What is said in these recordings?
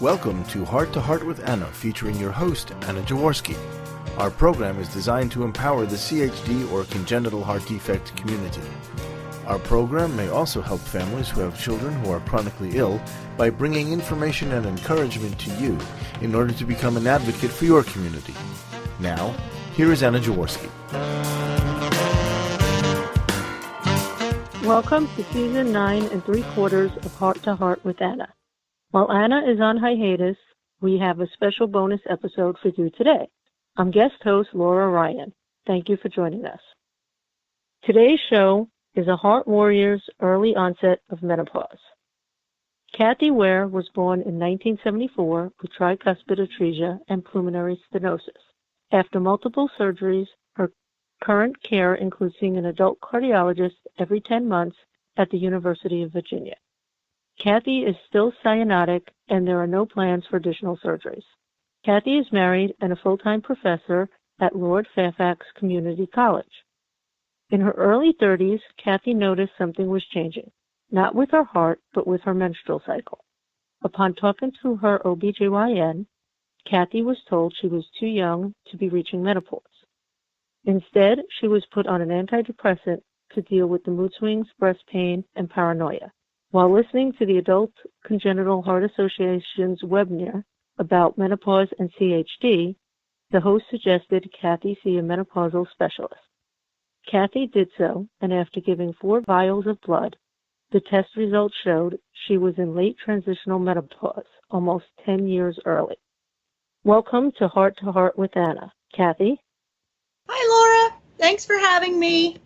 Welcome to Heart with Anna, featuring your host, Anna Jaworski. Our program is designed to empower the CHD or congenital heart defect community. Our program may also help families who have children who are chronically ill by bringing information and encouragement to you in order to become an advocate for your community. Now, here is Anna Jaworski. Welcome to Season 9 3/4 of Heart to Heart with Anna. While Anna is on hiatus, we have a special bonus episode for you today. I'm guest host Laura Ryan. Thank you for joining us. Today's show is a Heart Warrior's early onset of menopause. Kathy Ware was born in 1974 with tricuspid atresia and pulmonary stenosis. After multiple surgeries, her current care includes seeing an adult cardiologist every 10 months at the University of Virginia. Kathy is still cyanotic, and there are no plans for additional surgeries. Kathy is married and a full-time professor at Lord Fairfax Community College. In her early 30s, Kathy noticed something was changing, not with her heart, but with her menstrual cycle. Upon talking to her OBGYN, Kathy was told she was too young to be reaching menopause. Instead, she was put on an antidepressant to deal with the mood swings, breast pain, and paranoia. While listening to the Adult Congenital Heart Association's webinar about menopause and CHD, the host suggested Kathy see a menopausal specialist. Kathy did so, and after giving 4 vials of blood, the test results showed she was in late transitional menopause, almost 10 years early. Welcome to Heart with Anna. Kathy? Hi, Laura. Thanks for having me.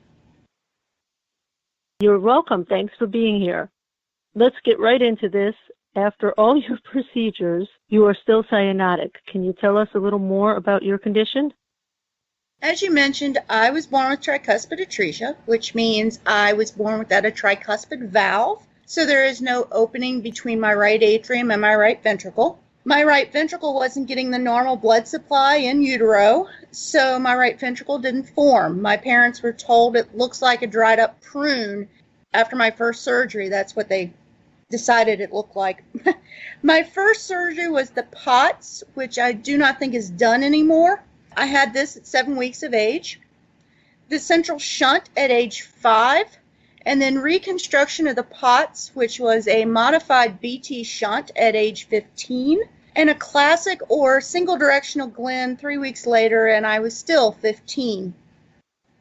You're welcome. Thanks for being here. Let's get right into this. After all your procedures, you are still cyanotic. Can you tell us a little more about your condition? As you mentioned, I was born with tricuspid atresia, which means I was born without a tricuspid valve, so there is no opening between my right atrium and my right ventricle. My right ventricle wasn't getting the normal blood supply in utero, so my right ventricle didn't form. My parents were told it looks like a dried up prune. After my first surgery, that's what they decided it looked like. My first surgery was the POTS, which I do not think is done anymore. I had this at 7 weeks of age, the central shunt at age 5, and then reconstruction of the POTS, which was a modified BT shunt at age 15, and a classic or single directional Glenn 3 weeks later, and I was still 15.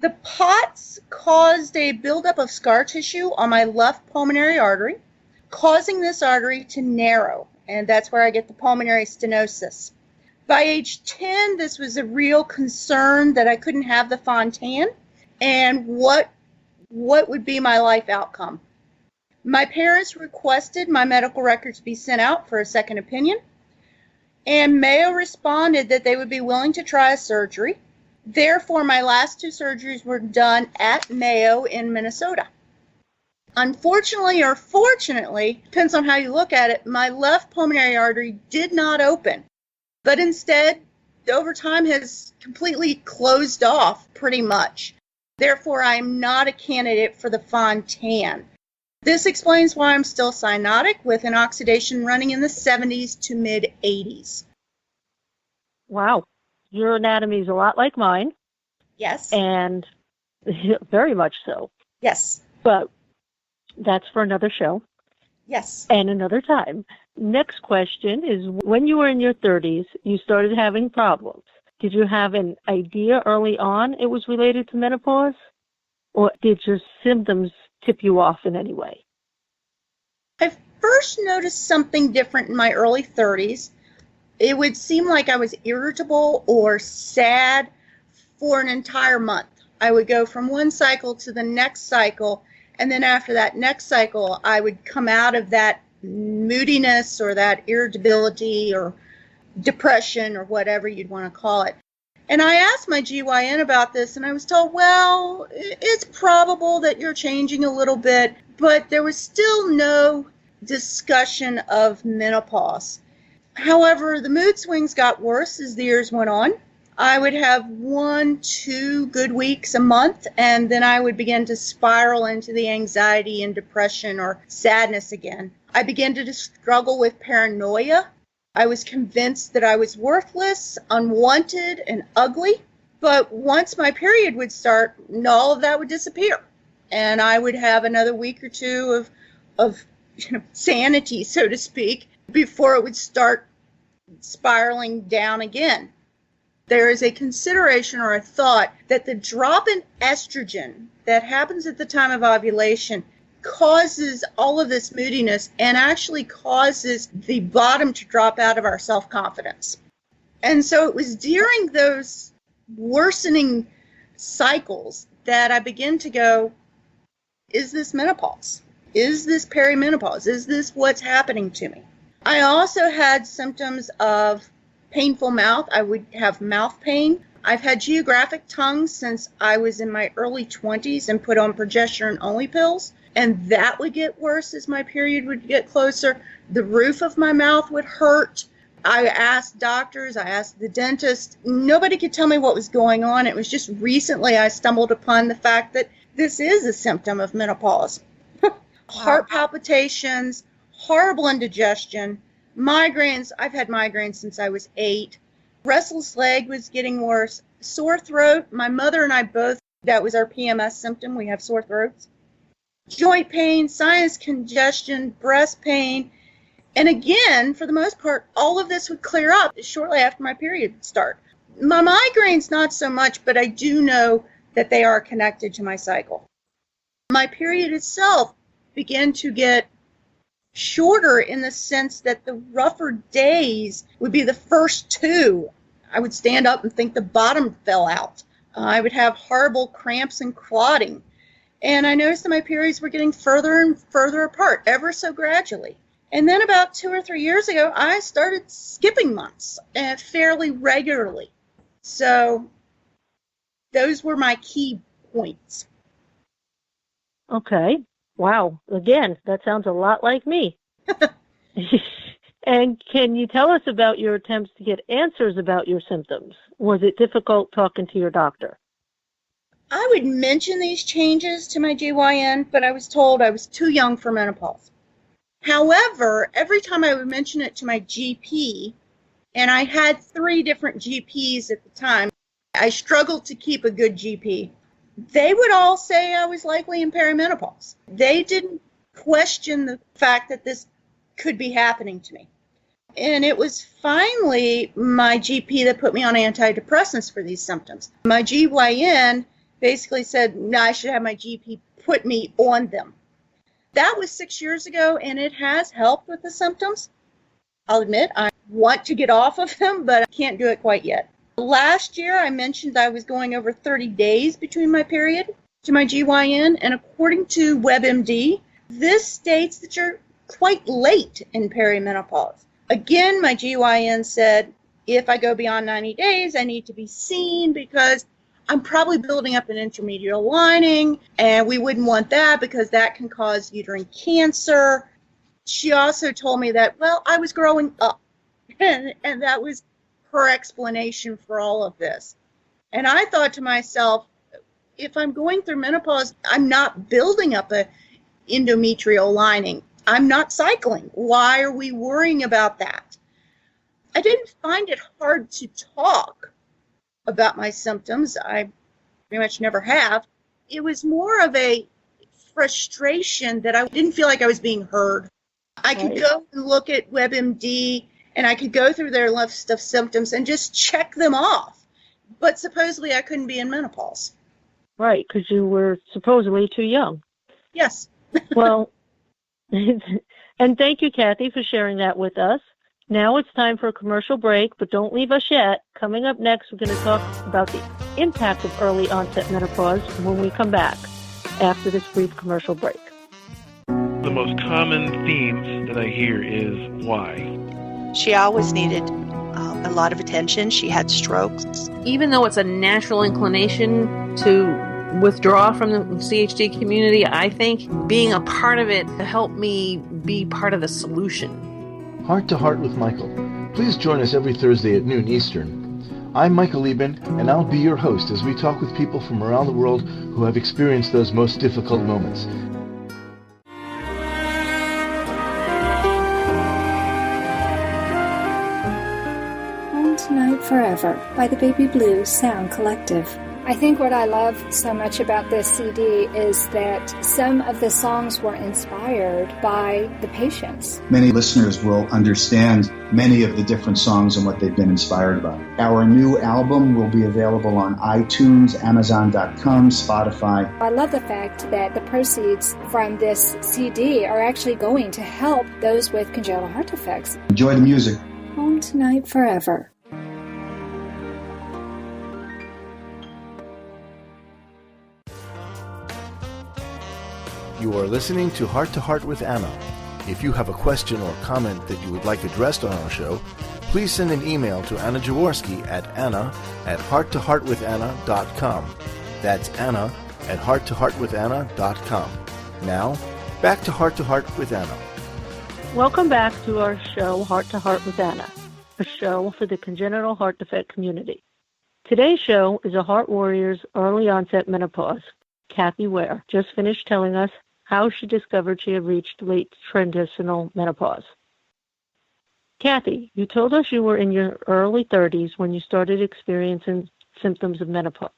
The POTS caused a buildup of scar tissue on my left pulmonary artery, causing this artery to narrow, and that's where I get the pulmonary stenosis. By age 10, this was a real concern that I couldn't have the Fontan, and what would be my life outcome. My parents requested my medical records be sent out for a second opinion, and Mayo responded that they would be willing to try a surgery. Therefore, my last 2 surgeries were done at Mayo in Minnesota. Unfortunately or fortunately, depends on how you look at it, my left pulmonary artery did not open, but instead, over time has completely closed off pretty much. Therefore, I am not a candidate for the Fontan. This explains why I'm still cyanotic with an oxidation running in the 70s to mid-80s. Wow. Your anatomy is a lot like mine. Yes. And very much so. Yes. But that's for another show. Yes. And another time. Next question is, when you were in your 30s, you started having problems. Did you have an idea early on it was related to menopause? Or did your symptoms tip you off in any way? I first noticed something different in my early 30s. It would seem like I was irritable or sad for an entire month. I would go from one cycle to the next cycle, and then after that next cycle, I would come out of that moodiness or that irritability or depression or whatever you'd want to call it. And I asked my GYN about this, and I was told, well, it's probable that you're changing a little bit, but there was still no discussion of menopause. However, the mood swings got worse as the years went on. I would have 1-2 good weeks a month, and then I would begin to spiral into the anxiety and depression or sadness again. I began to struggle with paranoia. I was convinced that I was worthless, unwanted, and ugly. But once my period would start, all of that would disappear. And I would have another week or two of sanity, so to speak, before it would start spiraling down again. There is a consideration or a thought that the drop in estrogen that happens at the time of ovulation causes all of this moodiness and actually causes the bottom to drop out of our self-confidence. And so it was during those worsening cycles that I began to go, is this menopause? Is this peri-menopause? Is this what's happening to me? I also had symptoms of painful mouth. I would have mouth pain. I've had geographic tongue since I was in my early 20s and put on progesterone-only pills. And that would get worse as my period would get closer. The roof of my mouth would hurt. I asked doctors, I asked the dentist. Nobody could tell me what was going on. It was just recently I stumbled upon the fact that this is a symptom of menopause. Heart palpitations, horrible indigestion, migraines. I've had migraines since I was 8. Restless leg was getting worse. Sore throat. My mother and I both, that was our PMS symptom. We have sore throats. Joint pain, sinus congestion, breast pain. And again, for the most part, all of this would clear up shortly after my period would start. My migraines, not so much, but I do know that they are connected to my cycle. My period itself began to get shorter in the sense that the rougher days would be the first 2. I would stand up and think the bottom fell out. I would have horrible cramps and clotting. And I noticed that my periods were getting further and further apart, ever so gradually. And then about 2 or 3 years ago, I started skipping months fairly regularly. So those were my key points. Okay. Wow. Again, that sounds a lot like me. And can you tell us about your attempts to get answers about your symptoms? Was it difficult talking to your doctor? I would mention these changes to my GYN, but I was told I was too young for menopause. However, every time I would mention it to my GP, and I had 3 different GPs at the time, I struggled to keep a good GP. They would all say I was likely in perimenopause. They didn't question the fact that this could be happening to me. And it was finally my GP that put me on antidepressants for these symptoms. My GYN basically said, no, I should have my GP put me on them. That was 6 years ago, and it has helped with the symptoms. I'll admit, I want to get off of them, but I can't do it quite yet. Last year, I mentioned I was going over 30 days between my period to my GYN, and according to WebMD, this states that you're quite late in perimenopause. Again, my GYN said, if I go beyond 90 days, I need to be seen because I'm probably building up an intramedullary lining, and we wouldn't want that because that can cause uterine cancer. She also told me that, well, I was growing up, and that was her explanation for all of this. And I thought to myself, if I'm going through menopause, I'm not building up an endometrial lining. I'm not cycling. Why are we worrying about that? I didn't find it hard to talk about my symptoms. I pretty much never have. It was more of a frustration that I didn't feel like I was being heard. I could go and look at WebMD and I could go through their list of symptoms and just check them off. But supposedly I couldn't be in menopause. Right, because you were supposedly too young. Yes. Well, and thank you, Kathy, for sharing that with us. Now it's time for a commercial break, but don't leave us yet. Coming up next, we're going to talk about the impact of early onset menopause when we come back after this brief commercial break. The most common themes that I hear is why. She always needed a lot of attention. She had strokes. Even though it's a natural inclination to withdraw from the CHD community, I think being a part of it helped me be part of the solution. Heart to Heart with Michael. Please join us every Thursday at noon Eastern. I'm Michael Lieben, and I'll be your host as we talk with people from around the world who have experienced those most difficult moments. Forever by the Baby Blues Sound Collective. I think what I love so much about this CD is that some of the songs were inspired by the patients. Many listeners will understand many of the different songs and what they've been inspired by. Our new album will be available on iTunes, Amazon.com, Spotify. I love the fact that the proceeds from this CD are actually going to help those with congenital heart defects. Enjoy the music. Home Tonight Forever. You are listening to Heart with Anna. If you have a question or comment that you would like addressed on our show, please send an email to Anna Jaworski at anna@hearttoheartwithanna.com. That's anna@hearttoheartwithanna.com. Now, back to Heart with Anna. Welcome back to our show, Heart to Heart with Anna, a show for the congenital heart defect community. Today's show is a Heart Warrior's early onset menopause. Kathy Ware just finished telling us how she discovered she had reached late transitional menopause. Kathy, you told us you were in your early 30s when you started experiencing symptoms of menopause.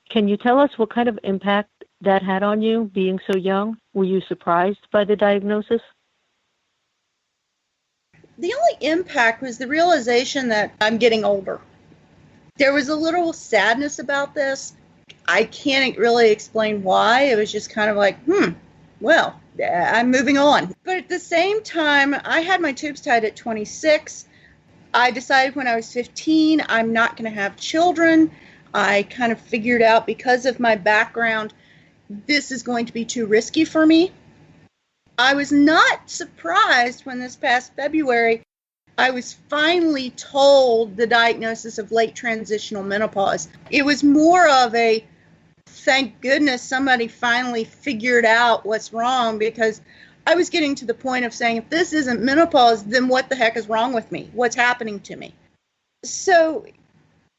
Can you tell us what kind of impact that had on you, being so young? Were you surprised by the diagnosis? The only impact was the realization that I'm getting older. There was a little sadness about this. I can't really explain why. It was just kind of like, well, I'm moving on. But at the same time, I had my tubes tied at 26. I decided when I was 15, I'm not going to have children. I kind of figured out, because of my background, this is going to be too risky for me. I was not surprised when this past February, I was finally told the diagnosis of late transitional menopause. It was more of a, thank goodness somebody finally figured out what's wrong, because I was getting to the point of saying, if this isn't menopause, then what the heck is wrong with me? What's happening to me? So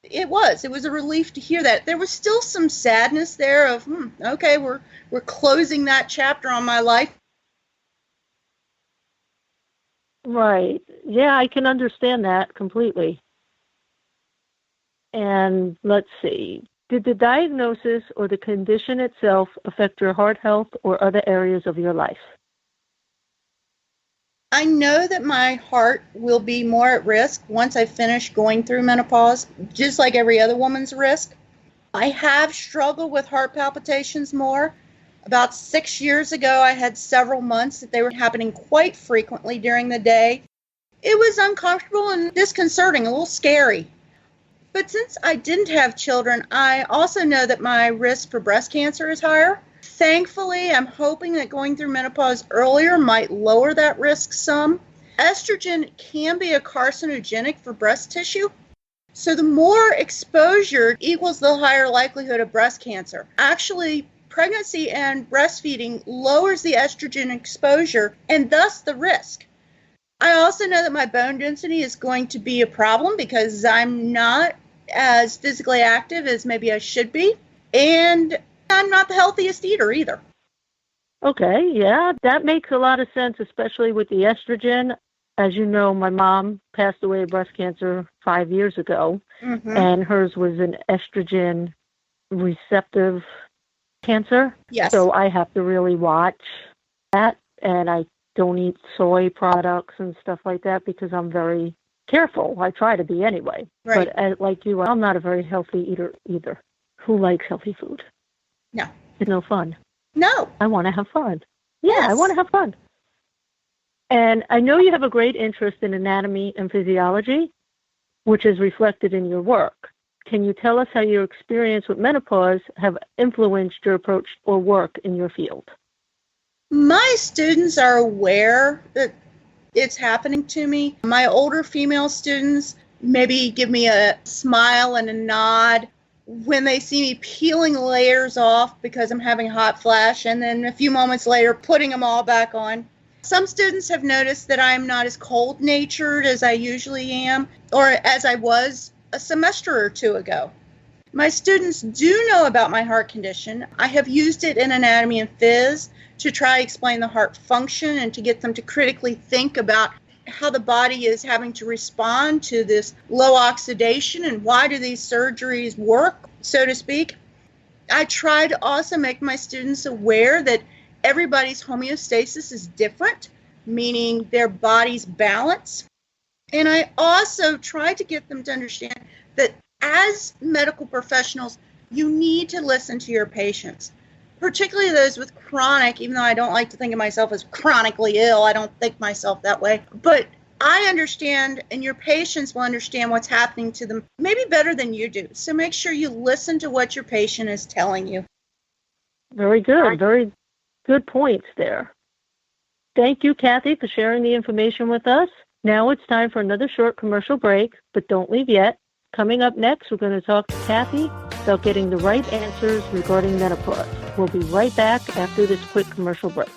it was a relief to hear that. There was still some sadness there of, okay, we're closing that chapter on my life. Right. Yeah, I can understand that completely. And let's see. Did the diagnosis or the condition itself affect your heart health or other areas of your life? I know that my heart will be more at risk once I finish going through menopause, just like every other woman's risk. I have struggled with heart palpitations more. About 6 years ago, I had several months that they were happening quite frequently during the day. It was uncomfortable and disconcerting, a little scary. But since I didn't have children, I also know that my risk for breast cancer is higher. Thankfully, I'm hoping that going through menopause earlier might lower that risk some. Estrogen can be a carcinogenic for breast tissue. So the more exposure equals the higher likelihood of breast cancer. Actually, pregnancy and breastfeeding lowers the estrogen exposure and thus the risk. I also know that my bone density is going to be a problem because I'm not as physically active as maybe I should be, and I'm not the healthiest eater either. Okay, yeah, that makes a lot of sense, especially with the estrogen. As you know, my mom passed away of breast cancer 5 years ago, and hers was an estrogen receptive cancer. Yes. So I have to really watch that, and I don't eat soy products and stuff like that because I'm very careful. I try to be anyway. Right. But like you, I'm not a very healthy eater either. Who likes healthy food? No. It's no fun. No. I want to have fun. Yeah, Yes. I want to have fun. And I know you have a great interest in anatomy and physiology, which is reflected in your work. Can you tell us how your experience with menopause have influenced your approach or work in your field? My students are aware that it's happening to me. My older female students maybe give me a smile and a nod when they see me peeling layers off because I'm having a hot flash, and then a few moments later putting them all back on. Some students have noticed that I'm not as cold-natured as I usually am, or as I was a semester or two ago. My students do know about my heart condition. I have used it in anatomy and phys to try to explain the heart function and to get them to critically think about how the body is having to respond to this low oxidation and why do these surgeries work, so to speak. I try to also make my students aware that everybody's homeostasis is different, meaning their body's balance. And I also try to get them to understand that as medical professionals, you need to listen to your patients, particularly those with chronic, even though I don't like to think of myself as chronically ill. I don't think myself that way. But I understand, and your patients will understand what's happening to them maybe better than you do. So make sure you listen to what your patient is telling you. Very good. Very good points there. Thank you, Kathy, for sharing the information with us. Now it's time for another short commercial break, but don't leave yet. Coming up next, we're going to talk to Kathy about getting the right answers regarding menopause. We'll be right back after this quick commercial break.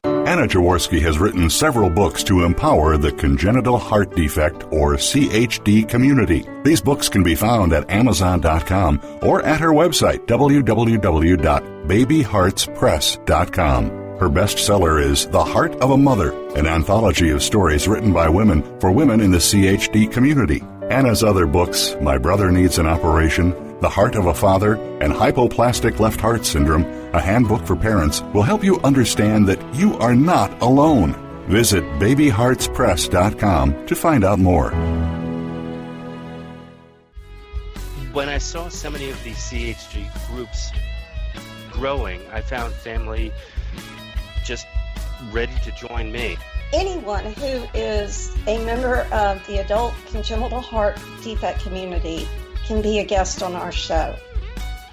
Anna Jaworski has written several books to empower the congenital heart defect, or CHD, community. These books can be found at Amazon.com or at her website, www.babyheartspress.com. Her bestseller is The Heart of a Mother, an anthology of stories written by women for women in the CHD community. Anna's other books, My Brother Needs an Operation, The Heart of a Father, and Hypoplastic Left Heart Syndrome, a handbook for parents, will help you understand that you are not alone. Visit babyheartspress.com to find out more. When I saw so many of these CHD groups growing, I found family just ready to join me. Anyone who is a member of the adult congenital heart defect community can be a guest on our show.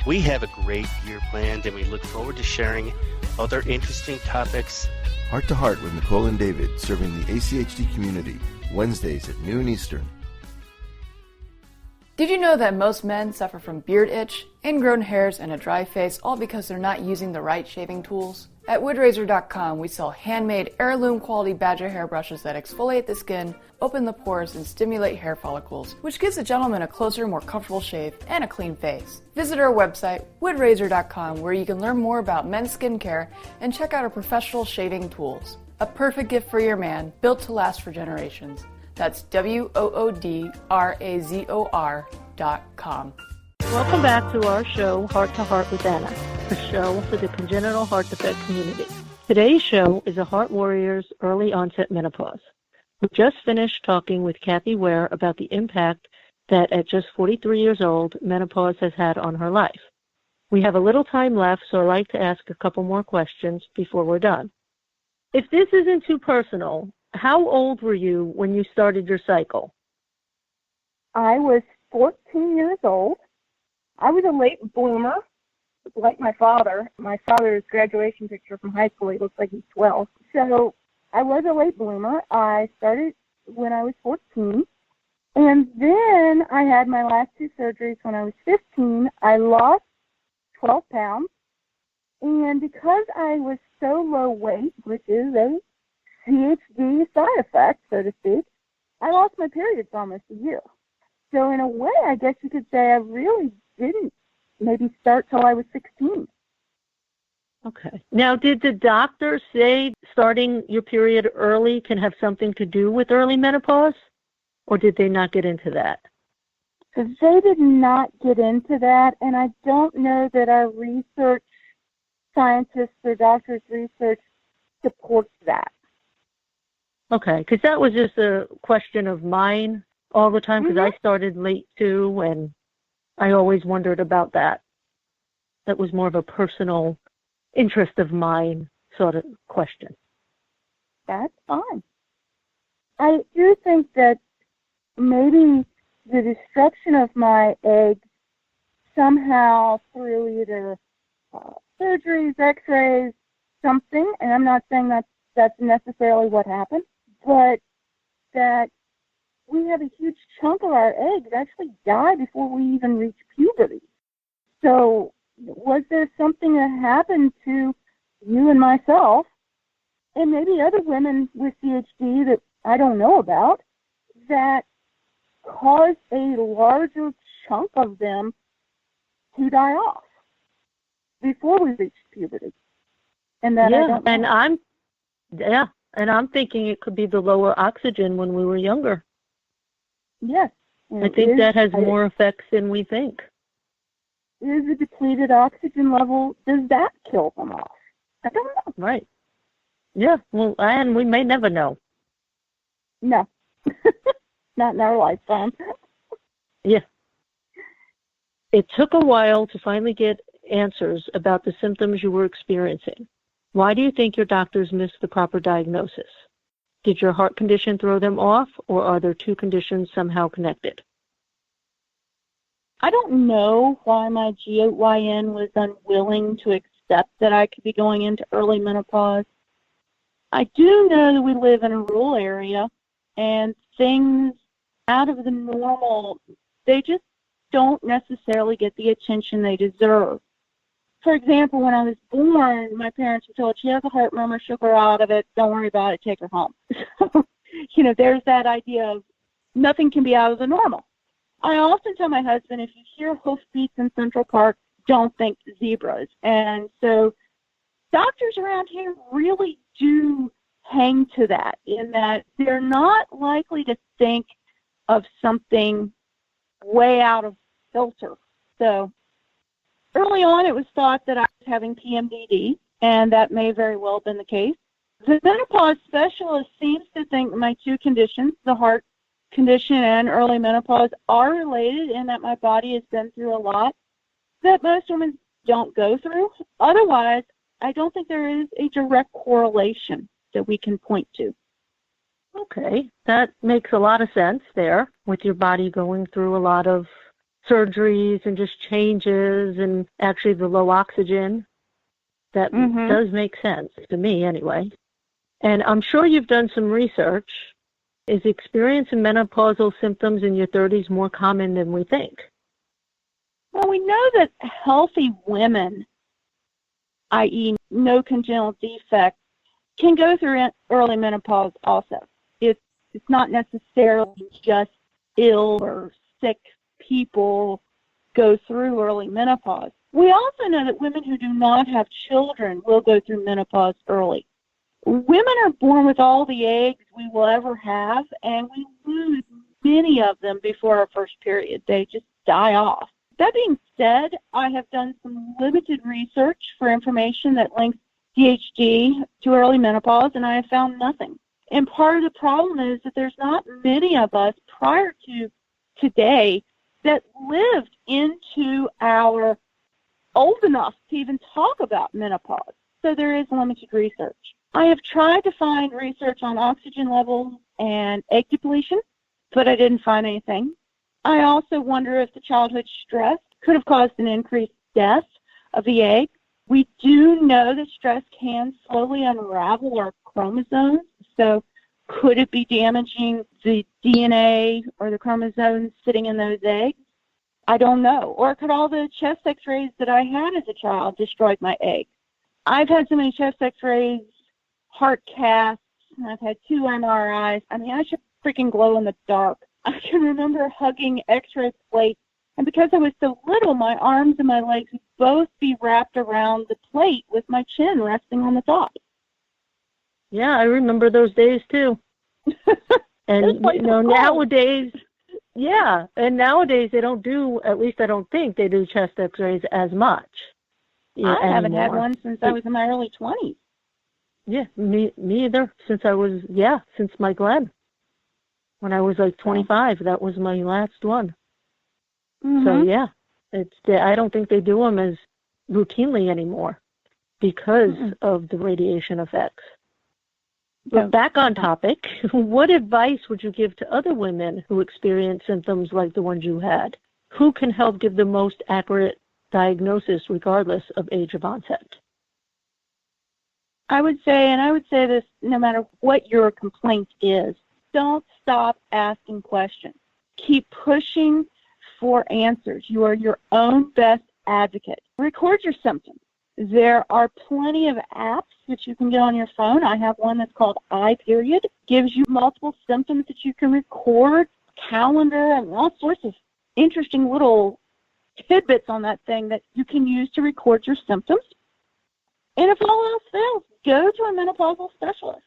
We have a great year planned, and we look forward to sharing other interesting topics. Heart to Heart with Nicole and David, serving the ACHD community, Wednesdays at noon Eastern. Did you know that most men suffer from beard itch, ingrown hairs, and a dry face, all because they're not using the right shaving tools? At woodrazor.com, we sell handmade heirloom quality badger hair brushes that exfoliate the skin, open the pores, and stimulate hair follicles, which gives a gentleman a closer, more comfortable shave and a clean face. Visit our website, woodrazor.com, where you can learn more about men's skincare and check out our professional shaving tools. A perfect gift for your man, built to last for generations. That's woodrazor.com. Welcome back to our show, Heart to Heart with Anna, a show for the congenital heart defect community. Today's show is a Heart Warrior's early onset menopause. We just finished talking with Kathy Ware about the impact that at just 43 years old, menopause has had on her life. We have a little time left, so I'd like to ask a couple more questions before we're done. If this isn't too personal, how old were you when you started your cycle? I was 14 years old. I was a late bloomer, like my father. My father's graduation picture from high school, he looks like he's 12. So I was a late bloomer. I started when I was 14. And then I had my last two surgeries when I was 15. I lost 12 pounds. And because I was so low weight, which is a CHD side effect, so to speak, I lost my periods almost a year. So in a way, I guess you could say I really didn't maybe start till I was 16. Okay. Now, did the doctor say starting your period early can have something to do with early menopause, or did they not get into that? So they did not get into that, and I don't know that our research, scientists or doctors' research supports that. Okay, because that was just a question of mine all the time, because I started late too, and I always wondered about that. That was more of a personal interest of mine sort of question. That's fine. I do think that maybe the destruction of my eggs somehow through either surgeries, x-rays, something, and I'm not saying that's necessarily what happened, but that we have a huge chunk of our eggs actually die before we even reach puberty. So was there something that happened to you and myself, and maybe other women with CHD that I don't know about, that caused a larger chunk of them to die off before we reached puberty? And that I don't know. And I'm thinking it could be the lower oxygen when we were younger. Yes. I think that has more effects than we think. Is a depleted oxygen level, does that kill them off? I don't know. Right. Yeah, well, and we may never know. No. Not in our lifetime. Yeah. It took a while to finally get answers about the symptoms you were experiencing. Why do you think your doctors missed the proper diagnosis? Did your heart condition throw them off, or are there two conditions somehow connected? I don't know why my GYN was unwilling to accept that I could be going into early menopause. I do know that we live in a rural area, and things out of the normal, they just don't necessarily get the attention they deserve. For example, when I was born, my parents were told, she has a heart murmur, she'll grow out of it, don't worry about it, take her home. So, there's that idea of nothing can be out of the normal. I often tell my husband, if you hear hoofbeats in Central Park, don't think zebras. And so doctors around here really do hang to that, in that they're not likely to think of something way out of filter. So early on, it was thought that I was having PMDD, and that may very well have been the case. The menopause specialist seems to think my two conditions, the heart condition and early menopause, are related, in that my body has been through a lot that most women don't go through. Otherwise, I don't think there is a direct correlation that we can point to. Okay, that makes a lot of sense there, with your body going through a lot of surgeries and just changes, and actually the low oxygen. That does make sense to me anyway. And I'm sure you've done some research. Is experiencing menopausal symptoms in your 30s more common than we think? Well, we know that healthy women, i.e. no congenital defects, can go through early menopause also. It's not necessarily just ill or sick people go through early menopause. We also know that women who do not have children will go through menopause early. Women are born with all the eggs we will ever have, and we lose many of them before our first period. They just die off. That being said, I have done some limited research for information that links CHD to early menopause, and I have found nothing. And part of the problem is that there's not many of us prior to today that lived into our old enough to even talk about menopause. So there is limited research. I have tried to find research on oxygen levels and egg depletion, but I didn't find anything. I also wonder if the childhood stress could have caused an increased death of the egg. We do know that stress can slowly unravel our chromosomes, so could it be damaging the DNA or the chromosomes sitting in those eggs? I don't know. Or could all the chest x-rays that I had as a child destroy my egg? I've had so many chest x-rays, heart casts, and I've had 2 MRIs. I mean, I should freaking glow in the dark. I can remember hugging x-ray plates, and because I was so little, my arms and my legs would both be wrapped around the plate with my chin resting on the top. Yeah, I remember those days too. And nowadays, and nowadays they don't do, at least I don't think they do chest x-rays as much. I haven't had one since I was in my early 20s. Yeah, me either. Since my Glenn. When I was like 25, that was my last one. So yeah, I don't think they do them as routinely anymore because of the radiation effects. But back on topic, what advice would you give to other women who experience symptoms like the ones you had? Who can help give the most accurate diagnosis regardless of age of onset? I would say this no matter what your complaint is, don't stop asking questions. Keep pushing for answers. You are your own best advocate. Record your symptoms. There are plenty of apps that you can get on your phone. I have one that's called I-Period. Gives you multiple symptoms that you can record, calendar, and all sorts of interesting little tidbits on that thing that you can use to record your symptoms. And if all else fails, go to a menopausal specialist.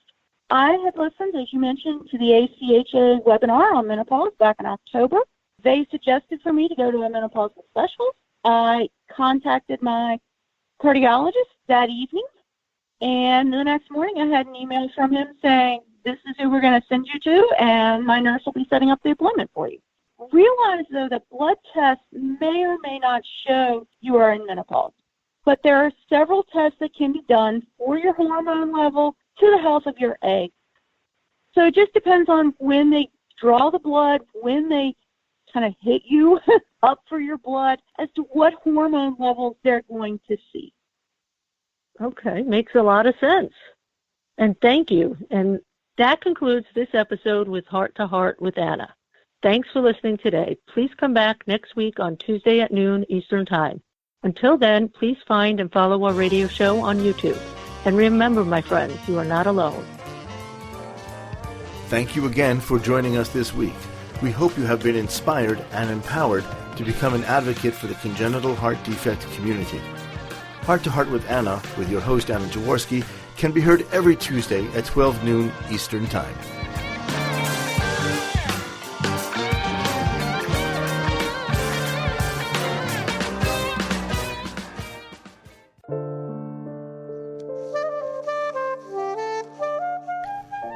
I had listened, as you mentioned, to the ACHA webinar on menopause back in October. They suggested for me to go to a menopausal specialist. I contacted my cardiologist that evening, and the next morning I had an email from him saying, this is who we're going to send you to, and my nurse will be setting up the appointment for you. Realize, though, that blood tests may or may not show you are in menopause, but there are several tests that can be done for your hormone level to the health of your egg. So it just depends on when they draw the blood, when they kind of hit you up for your blood, as to what hormone levels they're going to see. Okay, makes a lot of sense. And thank you. And that concludes this episode with Heart to Heart with Anna. Thanks for listening today. Please come back next week on Tuesday at noon Eastern Time. Until then, please find and follow our radio show on YouTube. And remember, my friends, you are not alone. Thank you again for joining us this week. We hope you have been inspired and empowered to become an advocate for the congenital heart defect community. Heart to Heart with Anna, with your host Anna Jaworski, can be heard every Tuesday at 12 noon Eastern Time.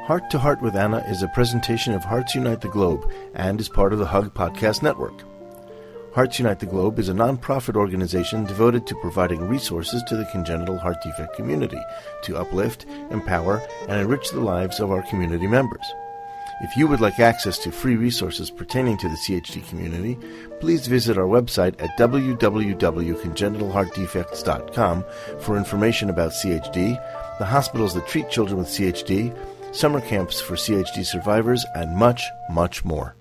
Heart to Heart with Anna is a presentation of Hearts Unite the Globe and is part of the Hug Podcast Network. Hearts Unite the Globe is a non-profit organization devoted to providing resources to the congenital heart defect community to uplift, empower, and enrich the lives of our community members. If you would like access to free resources pertaining to the CHD community, please visit our website at www.congenital-heart-defects.com for information about CHD, the hospitals that treat children with CHD, summer camps for CHD survivors, and much, much more.